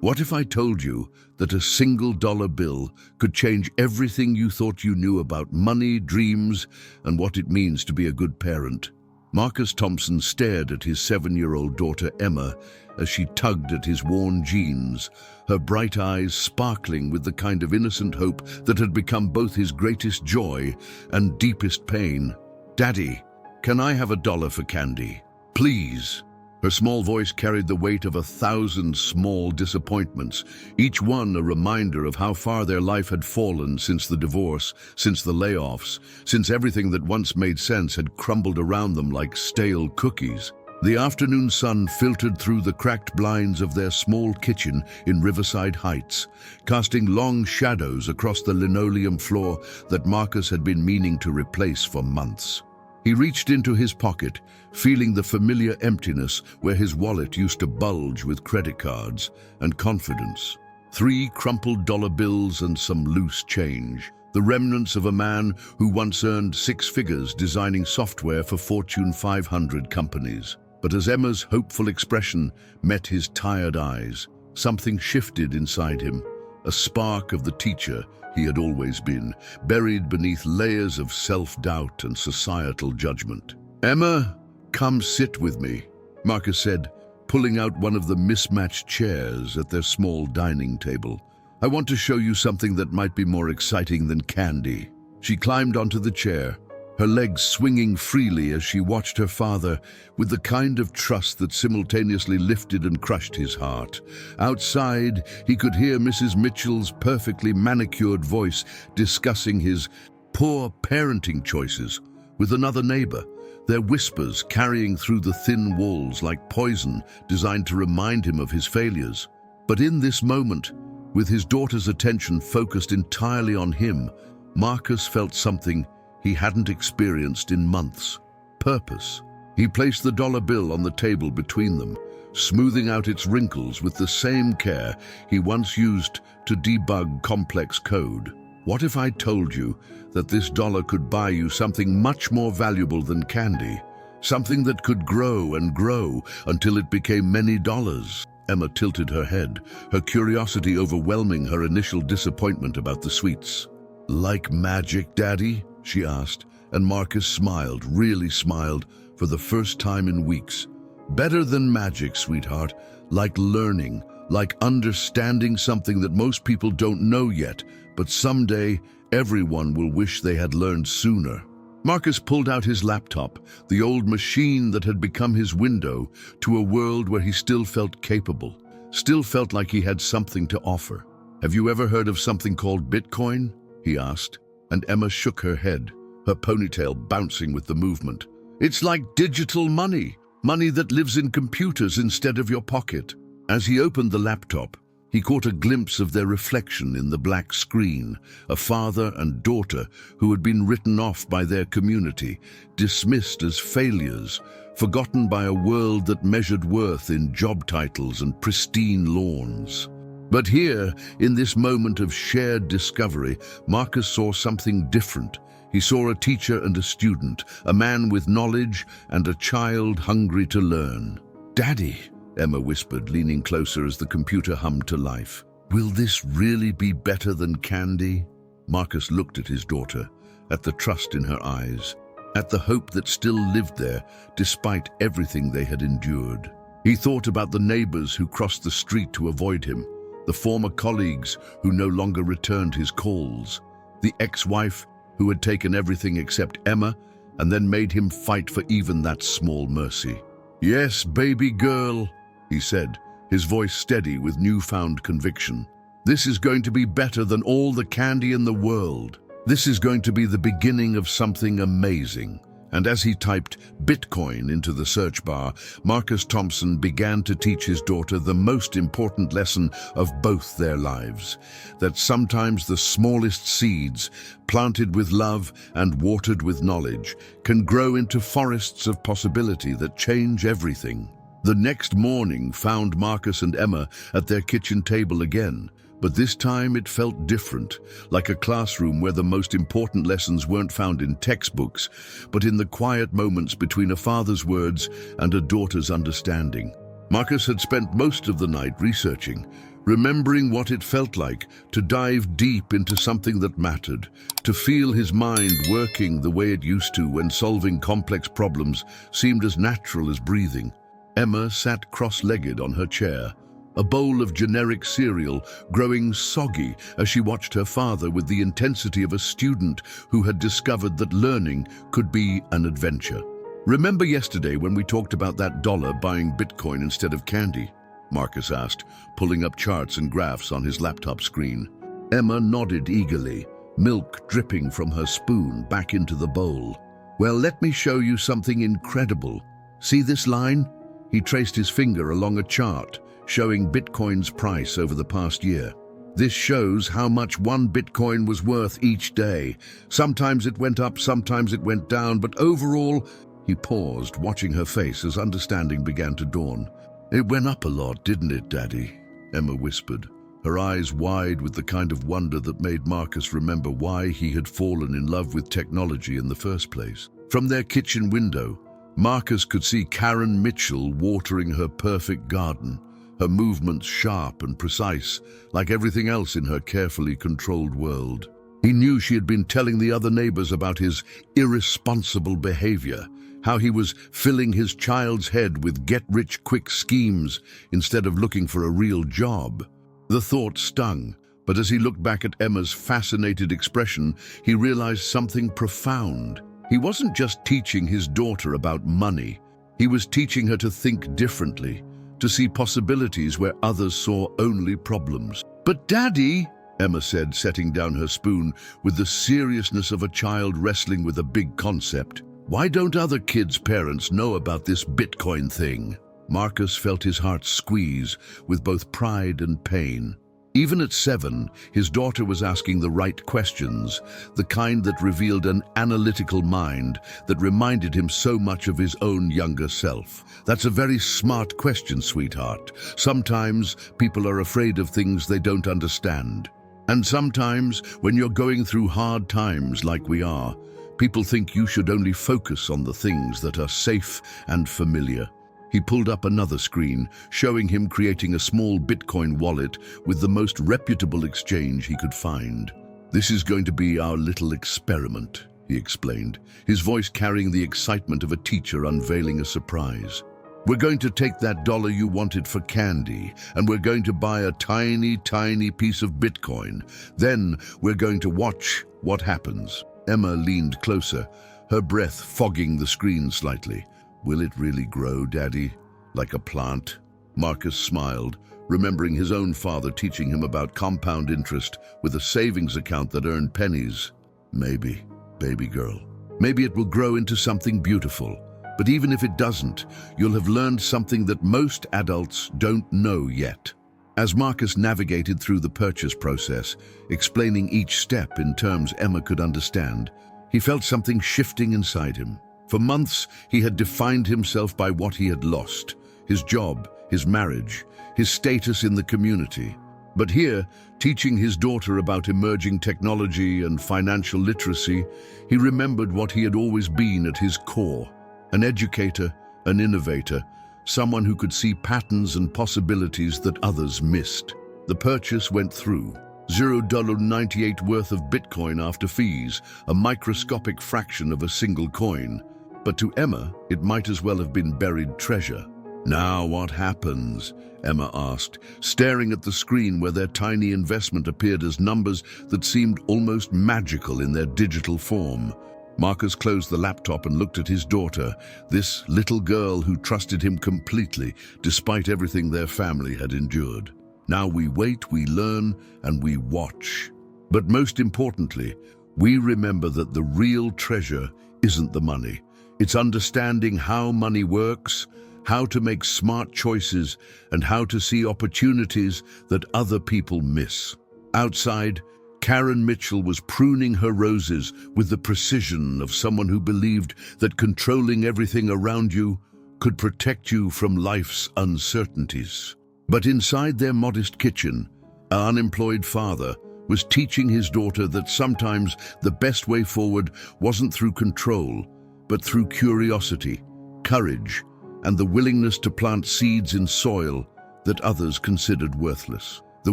What if I told you that a single dollar bill could change everything you thought you knew about money, dreams, and what it means to be a good parent? Marcus Thompson stared at his 7-year-old daughter Emma as she tugged at his worn jeans, her bright eyes sparkling with the kind of innocent hope that had become both his greatest joy and deepest pain. "Daddy, can I have $1 for candy? Please." Her small voice carried the weight of 1,000 small disappointments, each one a reminder of how far their life had fallen since the divorce, since the layoffs, since everything that once made sense had crumbled around them like stale cookies. The afternoon sun filtered through the cracked blinds of their small kitchen in Riverside Heights, casting long shadows across the linoleum floor that Marcus had been meaning to replace for months. He reached into his pocket, feeling the familiar emptiness where his wallet used to bulge with credit cards and confidence. 3 crumpled dollar bills and some loose change, the remnants of a man who once earned 6 figures designing software for Fortune 500 companies. But as Emma's hopeful expression met his tired eyes, something shifted inside him, a spark of the teacher he had always been, buried beneath layers of self-doubt and societal judgment. "Emma, come sit with me," Marcus said, pulling out one of the mismatched chairs at their small dining table. "I want to show you something that might be more exciting than candy." She climbed onto the chair, her legs swinging freely as she watched her father with the kind of trust that simultaneously lifted and crushed his heart. Outside, he could hear Mrs. Mitchell's perfectly manicured voice discussing his poor parenting choices with another neighbor, their whispers carrying through the thin walls like poison designed to remind him of his failures. But in this moment, with his daughter's attention focused entirely on him, Marcus felt something he hadn't experienced in months: purpose. He placed the dollar bill on the table between them, smoothing out its wrinkles with the same care he once used to debug complex code. "What if I told you that this dollar could buy you something much more valuable than candy? Something that could grow and grow until it became many dollars?" Emma tilted her head, her curiosity overwhelming her initial disappointment about the sweets. "Like magic, Daddy?" she asked, and Marcus smiled, really smiled, for the first time in weeks. "Better than magic, sweetheart. Like learning, like understanding something that most people don't know yet, but someday everyone will wish they had learned sooner." Marcus pulled out his laptop, the old machine that had become his window to a world where he still felt capable, still felt like he had something to offer. "Have you ever heard of something called Bitcoin?" he asked, and Emma shook her head, her ponytail bouncing with the movement. "It's like digital money, money that lives in computers instead of your pocket." As he opened the laptop, he caught a glimpse of their reflection in the black screen, a father and daughter who had been written off by their community, dismissed as failures, forgotten by a world that measured worth in job titles and pristine lawns. But here, in this moment of shared discovery, Marcus saw something different. He saw a teacher and a student, a man with knowledge and a child hungry to learn. "Daddy," Emma whispered, leaning closer as the computer hummed to life. "Will this really be better than candy?" Marcus looked at his daughter, at the trust in her eyes, at the hope that still lived there despite everything they had endured. He thought about the neighbors who crossed the street to avoid him, the former colleagues who no longer returned his calls, the ex-wife who had taken everything except Emma and then made him fight for even that small mercy. "Yes, baby girl," he said, his voice steady with newfound conviction. "This is going to be better than all the candy in the world. This is going to be the beginning of something amazing." And as he typed Bitcoin into the search bar, Marcus Thompson began to teach his daughter the most important lesson of both their lives, that sometimes the smallest seeds, planted with love and watered with knowledge, can grow into forests of possibility that change everything. The next morning found Marcus and Emma at their kitchen table again, but this time it felt different, like a classroom where the most important lessons weren't found in textbooks, but in the quiet moments between a father's words and a daughter's understanding. Marcus had spent most of the night researching, remembering what it felt like to dive deep into something that mattered, to feel his mind working the way it used to when solving complex problems seemed as natural as breathing. Emma sat cross-legged on her chair, a bowl of generic cereal growing soggy as she watched her father with the intensity of a student who had discovered that learning could be an adventure. "Remember yesterday when we talked about that dollar buying Bitcoin instead of candy?" Marcus asked, pulling up charts and graphs on his laptop screen. Emma nodded eagerly, milk dripping from her spoon back into the bowl. "Well, let me show you something incredible. See this line?" He traced his finger along a chart, showing Bitcoin's price over the past year. "This shows how much one Bitcoin was worth each day. Sometimes it went up, sometimes it went down, but overall..." He paused, watching her face as understanding began to dawn. "It went up a lot, didn't it, Daddy?" Emma whispered, her eyes wide with the kind of wonder that made Marcus remember why he had fallen in love with technology in the first place. From their kitchen window, Marcus could see Karen Mitchell watering her perfect garden, her movements sharp and precise, like everything else in her carefully controlled world. He knew she had been telling the other neighbors about his irresponsible behavior, how he was filling his child's head with get-rich-quick schemes instead of looking for a real job. The thought stung, but as he looked back at Emma's fascinated expression, he realized something profound. He wasn't just teaching his daughter about money. He was teaching her to think differently, to see possibilities where others saw only problems. "But Daddy," Emma said, setting down her spoon with the seriousness of a child wrestling with a big concept, "why don't other kids' parents know about this Bitcoin thing?" Marcus felt his heart squeeze with both pride and pain. Even at 7, his daughter was asking the right questions, the kind that revealed an analytical mind that reminded him so much of his own younger self. "That's a very smart question, sweetheart. Sometimes people are afraid of things they don't understand. And sometimes, when you're going through hard times like we are, people think you should only focus on the things that are safe and familiar." He pulled up another screen, showing him creating a small Bitcoin wallet with the most reputable exchange he could find. "This is going to be our little experiment," he explained, his voice carrying the excitement of a teacher unveiling a surprise. "We're going to take that dollar you wanted for candy, and we're going to buy a tiny, tiny piece of Bitcoin. Then we're going to watch what happens." Emma leaned closer, her breath fogging the screen slightly. "Will it really grow, Daddy? Like a plant?" Marcus smiled, remembering his own father teaching him about compound interest with a savings account that earned pennies. "Maybe, baby girl. Maybe it will grow into something beautiful. But even if it doesn't, you'll have learned something that most adults don't know yet." As Marcus navigated through the purchase process, explaining each step in terms Emma could understand, he felt something shifting inside him. For months, he had defined himself by what he had lost: his job, his marriage, his status in the community. But here, teaching his daughter about emerging technology and financial literacy, he remembered what he had always been at his core: an educator, an innovator, someone who could see patterns and possibilities that others missed. The purchase went through. $0.98 worth of Bitcoin after fees, a microscopic fraction of a single coin. But to Emma, it might as well have been buried treasure. "Now what happens?" Emma asked, staring at the screen where their tiny investment appeared as numbers that seemed almost magical in their digital form. Marcus closed the laptop and looked at his daughter, this little girl who trusted him completely, despite everything their family had endured. Now we wait, we learn, and we watch. But most importantly, we remember that the real treasure isn't the money. It's understanding how money works, how to make smart choices, and how to see opportunities that other people miss. Outside, Karen Mitchell was pruning her roses with the precision of someone who believed that controlling everything around you could protect you from life's uncertainties. But inside their modest kitchen, an unemployed father was teaching his daughter that sometimes the best way forward wasn't through control, but through curiosity, courage, and the willingness to plant seeds in soil that others considered worthless. The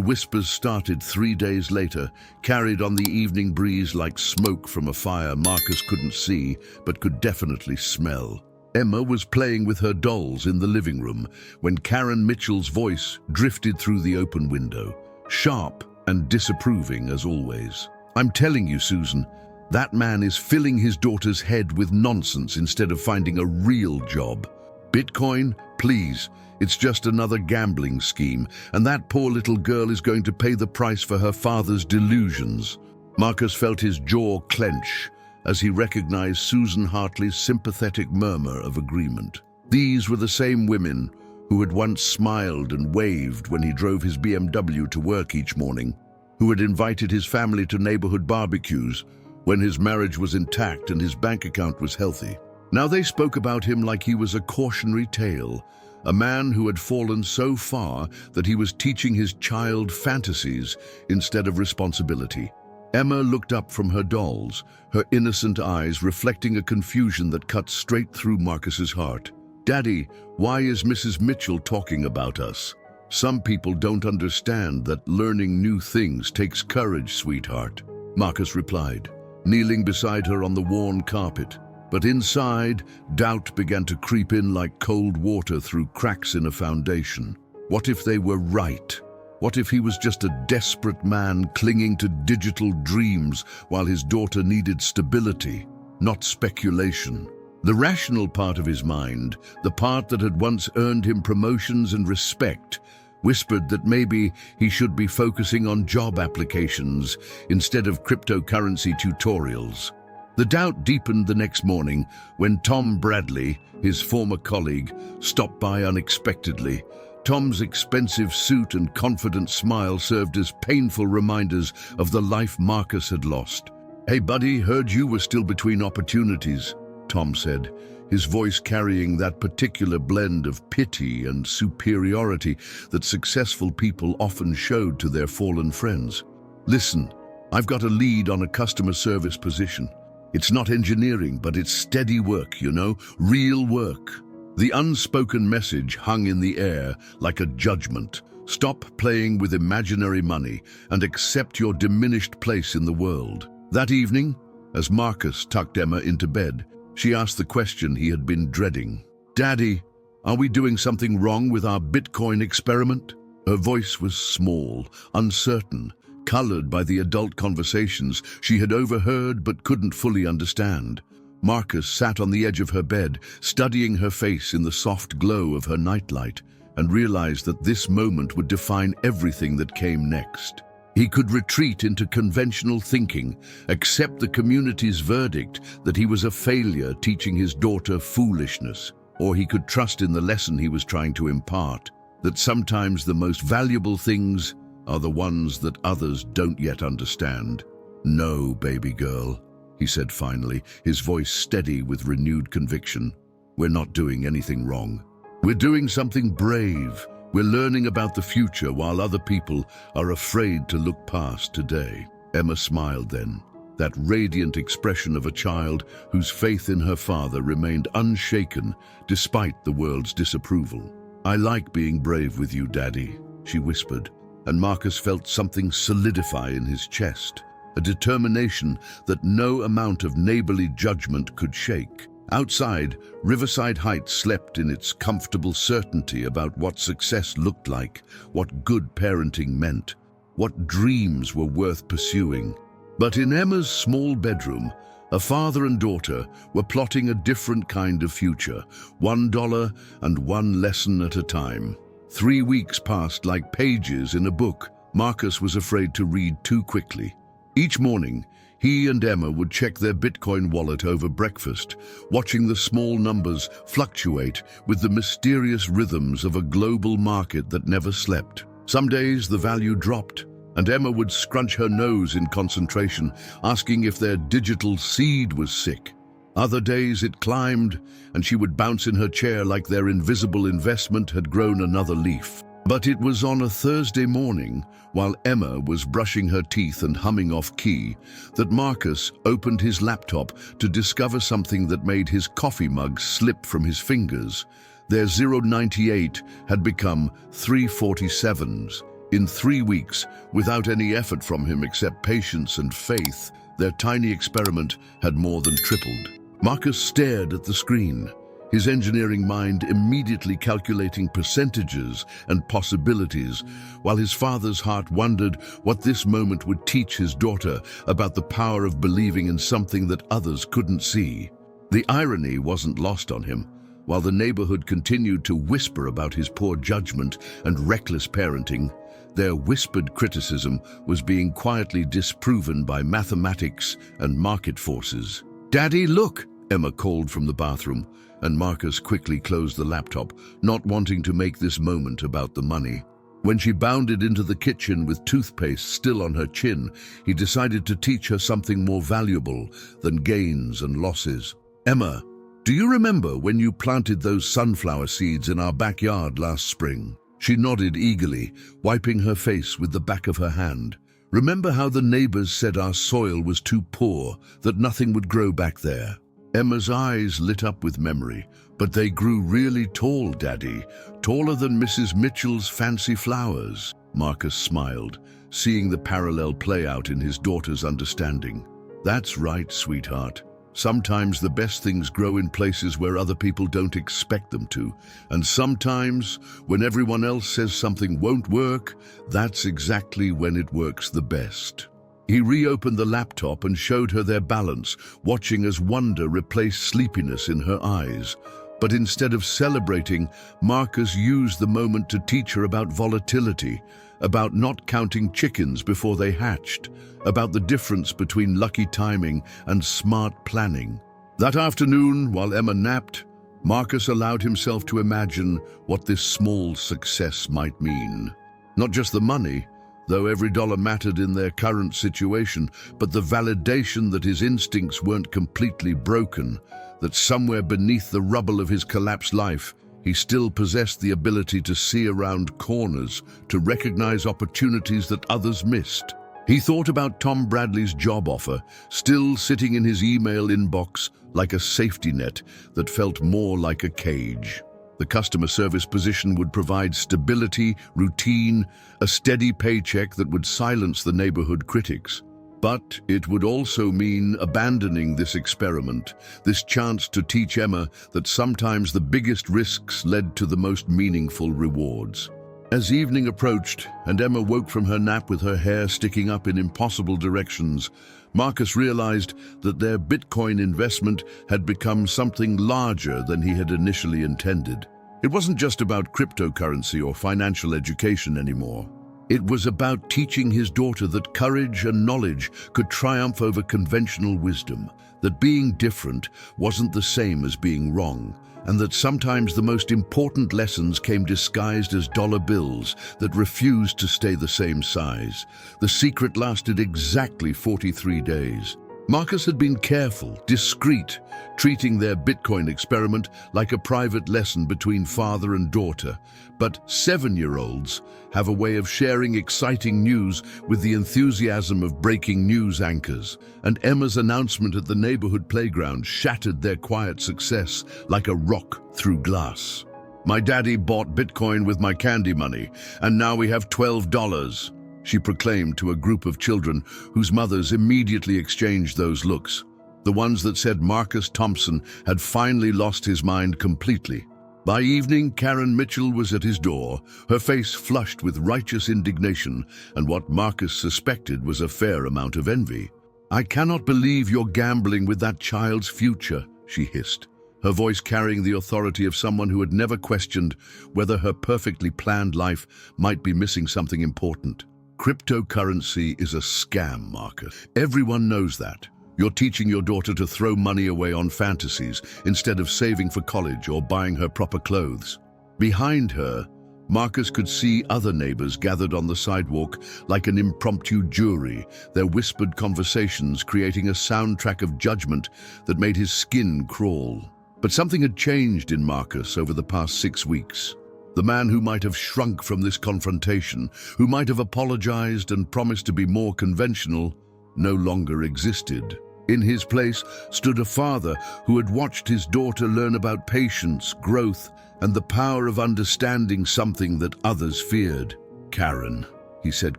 whispers started 3 days later, carried on the evening breeze like smoke from a fire Marcus couldn't see, but could definitely smell. Emma was playing with her dolls in the living room when Karen Mitchell's voice drifted through the open window, sharp and disapproving as always. "I'm telling you, Susan, that man is filling his daughter's head with nonsense instead of finding a real job. Bitcoin? Please. It's just another gambling scheme, and that poor little girl is going to pay the price for her father's delusions." Marcus felt his jaw clench as he recognized Susan Hartley's sympathetic murmur of agreement. These were the same women who had once smiled and waved when he drove his BMW to work each morning, who had invited his family to neighborhood barbecues when his marriage was intact and his bank account was healthy. Now they spoke about him like he was a cautionary tale, a man who had fallen so far that he was teaching his child fantasies instead of responsibility. Emma looked up from her dolls, her innocent eyes reflecting a confusion that cut straight through Marcus's heart. "Daddy, why is Mrs. Mitchell talking about us? Some people don't understand that learning new things takes courage, sweetheart," Marcus replied, kneeling beside her on the worn carpet. But inside, doubt began to creep in like cold water through cracks in a foundation. What if they were right? What if he was just a desperate man clinging to digital dreams while his daughter needed stability, not speculation? The rational part of his mind, the part that had once earned him promotions and respect, whispered that maybe he should be focusing on job applications instead of cryptocurrency tutorials. The doubt deepened the next morning when Tom Bradley, his former colleague, stopped by unexpectedly. Tom's expensive suit and confident smile served as painful reminders of the life Marcus had lost. "Hey buddy, heard you were still between opportunities," Tom said, his voice carrying that particular blend of pity and superiority that successful people often showed to their fallen friends. "Listen, I've got a lead on a customer service position. It's not engineering, but it's steady work, you know, real work." The unspoken message hung in the air like a judgment. Stop playing with imaginary money and accept your diminished place in the world. That evening, as Marcus tucked Emma into bed, she asked the question he had been dreading. "Daddy, are we doing something wrong with our Bitcoin experiment?" Her voice was small, uncertain, colored by the adult conversations she had overheard but couldn't fully understand. Marcus sat on the edge of her bed, studying her face in the soft glow of her nightlight, and realized that this moment would define everything that came next. He could retreat into conventional thinking, accept the community's verdict that he was a failure teaching his daughter foolishness, or he could trust in the lesson he was trying to impart, that sometimes the most valuable things are the ones that others don't yet understand. "No, baby girl," he said finally, his voice steady with renewed conviction. "We're not doing anything wrong. We're doing something brave. We're learning about the future while other people are afraid to look past today." Emma smiled then, that radiant expression of a child whose faith in her father remained unshaken despite the world's disapproval. "I like being brave with you, Daddy," she whispered, and Marcus felt something solidify in his chest, a determination that no amount of neighborly judgment could shake. Outside, Riverside Heights slept in its comfortable certainty about what success looked like, what good parenting meant, what dreams were worth pursuing. But in Emma's small bedroom, a father and daughter were plotting a different kind of future, $1 and one lesson at a time. 3 weeks passed like pages in a book Marcus was afraid to read too quickly. Each morning, he and Emma would check their Bitcoin wallet over breakfast, watching the small numbers fluctuate with the mysterious rhythms of a global market that never slept. Some days the value dropped, and Emma would scrunch her nose in concentration, asking if their digital seed was sick. Other days it climbed, and she would bounce in her chair like their invisible investment had grown another leaf. But it was on a Thursday morning, while Emma was brushing her teeth and humming off key, that Marcus opened his laptop to discover something that made his coffee mug slip from his fingers. Their 0.98 had become 3.47s. In 3 weeks, without any effort from him except patience and faith, their tiny experiment had more than tripled. Marcus stared at the screen, his engineering mind immediately calculating percentages and possibilities, while his father's heart wondered what this moment would teach his daughter about the power of believing in something that others couldn't see. The irony wasn't lost on him. While the neighborhood continued to whisper about his poor judgment and reckless parenting, their whispered criticism was being quietly disproven by mathematics and market forces. "Daddy, look!" Emma called from the bathroom, and Marcus quickly closed the laptop, not wanting to make this moment about the money. When she bounded into the kitchen with toothpaste still on her chin, he decided to teach her something more valuable than gains and losses. "Emma, do you remember when you planted those sunflower seeds in our backyard last spring?" She nodded eagerly, wiping her face with the back of her hand. "Remember how the neighbors said our soil was too poor, that nothing would grow back there?" Emma's eyes lit up with memory. "But they grew really tall, Daddy, taller than Mrs. Mitchell's fancy flowers." Marcus smiled, seeing the parallel play out in his daughter's understanding. "That's right, sweetheart. Sometimes the best things grow in places where other people don't expect them to. And sometimes, when everyone else says something won't work, that's exactly when it works the best." He reopened the laptop and showed her their balance, watching as wonder replaced sleepiness in her eyes. But instead of celebrating, Marcus used the moment to teach her about volatility, about not counting chickens before they hatched, about the difference between lucky timing and smart planning. That afternoon, while Emma napped, Marcus allowed himself to imagine what this small success might mean. Not just the money, though every dollar mattered in their current situation, but the validation that his instincts weren't completely broken, that somewhere beneath the rubble of his collapsed life, he still possessed the ability to see around corners, to recognize opportunities that others missed. He thought about Tom Bradley's job offer, still sitting in his email inbox like a safety net that felt more like a cage. The customer service position would provide stability, routine, a steady paycheck that would silence the neighborhood critics. But it would also mean abandoning this experiment, this chance to teach Emma that sometimes the biggest risks led to the most meaningful rewards. As evening approached and Emma woke from her nap with her hair sticking up in impossible directions, Marcus realized that their Bitcoin investment had become something larger than he had initially intended. It wasn't just about cryptocurrency or financial education anymore. It was about teaching his daughter that courage and knowledge could triumph over conventional wisdom, that being different wasn't the same as being wrong, and that sometimes the most important lessons came disguised as dollar bills that refused to stay the same size. The secret lasted exactly 43 days. Marcus had been careful, discreet, treating their Bitcoin experiment like a private lesson between father and daughter. But 7-year-olds have a way of sharing exciting news with the enthusiasm of breaking news anchors, and Emma's announcement at the neighborhood playground shattered their quiet success like a rock through glass. "My daddy bought Bitcoin with my candy money, and now we have $12. She proclaimed to a group of children whose mothers immediately exchanged those looks, the ones that said Marcus Thompson had finally lost his mind completely. By evening, Karen Mitchell was at his door, her face flushed with righteous indignation and what Marcus suspected was a fair amount of envy. "I cannot believe you're gambling with that child's future," she hissed, her voice carrying the authority of someone who had never questioned whether her perfectly planned life might be missing something important. "Cryptocurrency is a scam, Marcus. Everyone knows that. You're teaching your daughter to throw money away on fantasies instead of saving for college or buying her proper clothes." Behind her, Marcus could see other neighbors gathered on the sidewalk like an impromptu jury, their whispered conversations creating a soundtrack of judgment that made his skin crawl. But something had changed in Marcus over the past 6 weeks. The man who might have shrunk from this confrontation, who might have apologized and promised to be more conventional, no longer existed. In his place stood a father who had watched his daughter learn about patience, growth, and the power of understanding something that others feared. Karen. he said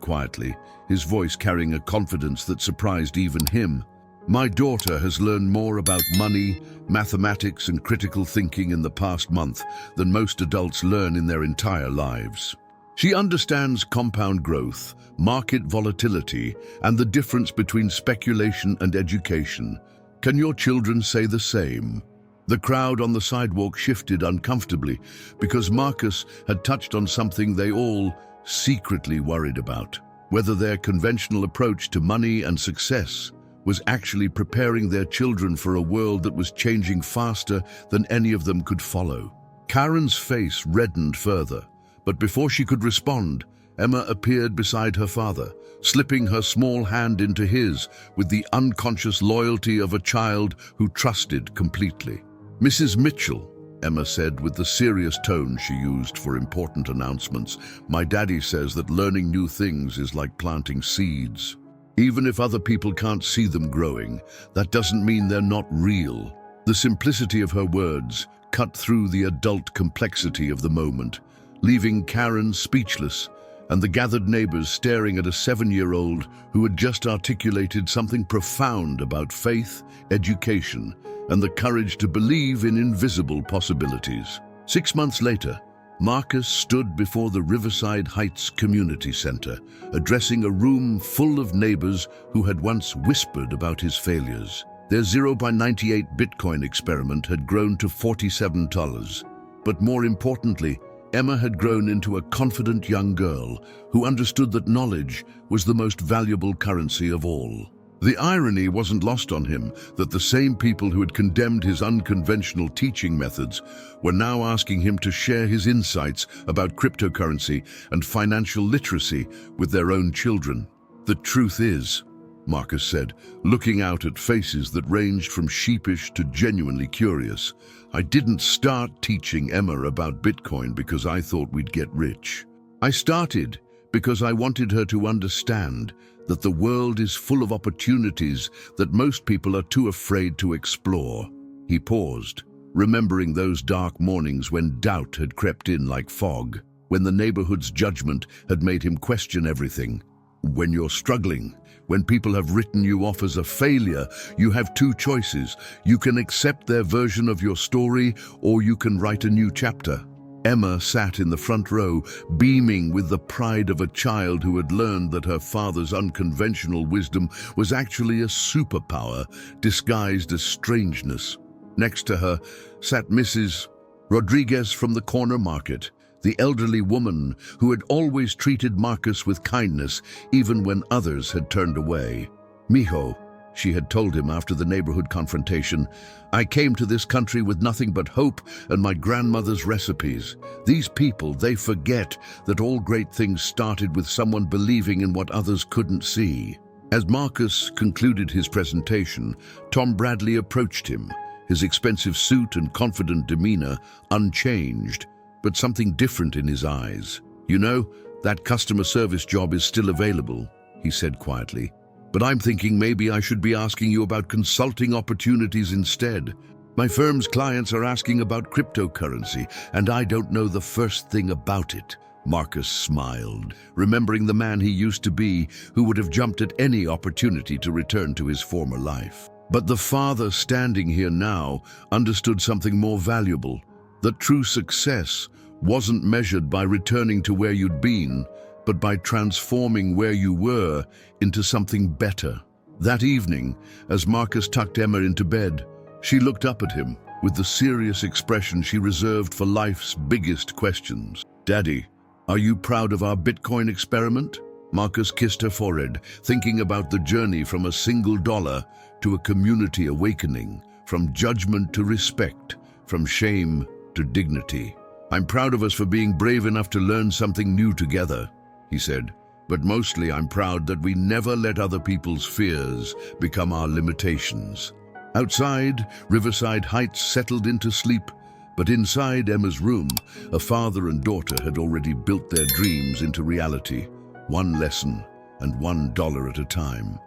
quietly, his voice carrying a confidence that surprised even him. My daughter has learned more about money, mathematics, and critical thinking in the past month than most adults learn in their entire lives. She understands compound growth, market volatility, and the difference between speculation and education. Can your children say the same? The crowd on the sidewalk shifted uncomfortably because Marcus had touched on something they all secretly worried about, whether their conventional approach to money and success was actually preparing their children for a world that was changing faster than any of them could follow. Karen's face reddened further, but before she could respond, Emma appeared beside her father, slipping her small hand into his with the unconscious loyalty of a child who trusted completely. Mrs. Mitchell, Emma said with the serious tone she used for important announcements, my daddy says that learning new things is like planting seeds. Even if other people can't see them growing, that doesn't mean they're not real. The simplicity of her words cut through the adult complexity of the moment, leaving Karen speechless and the gathered neighbors staring at a 7-year-old who had just articulated something profound about faith, education, and the courage to believe in invisible possibilities. 6 months later, Marcus stood before the Riverside Heights Community Center, addressing a room full of neighbors who had once whispered about his failures. Their 0x98 Bitcoin experiment had grown to $47. But more importantly, Emma had grown into a confident young girl who understood that knowledge was the most valuable currency of all. The irony wasn't lost on him that the same people who had condemned his unconventional teaching methods were now asking him to share his insights about cryptocurrency and financial literacy with their own children. The truth is, Marcus said, looking out at faces that ranged from sheepish to genuinely curious, I didn't start teaching Emma about Bitcoin because I thought we'd get rich. I started because I wanted her to understand that the world is full of opportunities that most people are too afraid to explore. He paused, remembering those dark mornings when doubt had crept in like fog, when the neighborhood's judgment had made him question everything. When you're struggling, when people have written you off as a failure, you have two choices. You can accept their version of your story, or you can write a new chapter. Emma sat in the front row, beaming with the pride of a child who had learned that her father's unconventional wisdom was actually a superpower disguised as strangeness. Next to her sat Mrs. Rodriguez from the corner market, the elderly woman who had always treated Marcus with kindness even when others had turned away. Mijo, she had told him after the neighborhood confrontation, I came to this country with nothing but hope and my grandmother's recipes. These people, they forget that all great things started with someone believing in what others couldn't see. As Marcus concluded his presentation, Tom Bradley approached him, his expensive suit and confident demeanor unchanged, but something different in his eyes. You know, that customer service job is still available, he said quietly. But I'm thinking maybe I should be asking you about consulting opportunities instead. My firm's clients are asking about cryptocurrency, and I don't know the first thing about it. Marcus smiled, remembering the man he used to be, who would have jumped at any opportunity to return to his former life. But the father standing here now understood something more valuable, that true success wasn't measured by returning to where you'd been, but by transforming where you were into something better. That evening, as Marcus tucked Emma into bed, she looked up at him with the serious expression she reserved for life's biggest questions. Daddy, are you proud of our Bitcoin experiment? Marcus kissed her forehead, thinking about the journey from a single dollar to a community awakening, from judgment to respect, from shame to dignity. I'm proud of us for being brave enough to learn something new together, he said, but mostly I'm proud that we never let other people's fears become our limitations. Outside, Riverside Heights settled into sleep, but inside Emma's room, a father and daughter had already built their dreams into reality, one lesson and $1 at a time.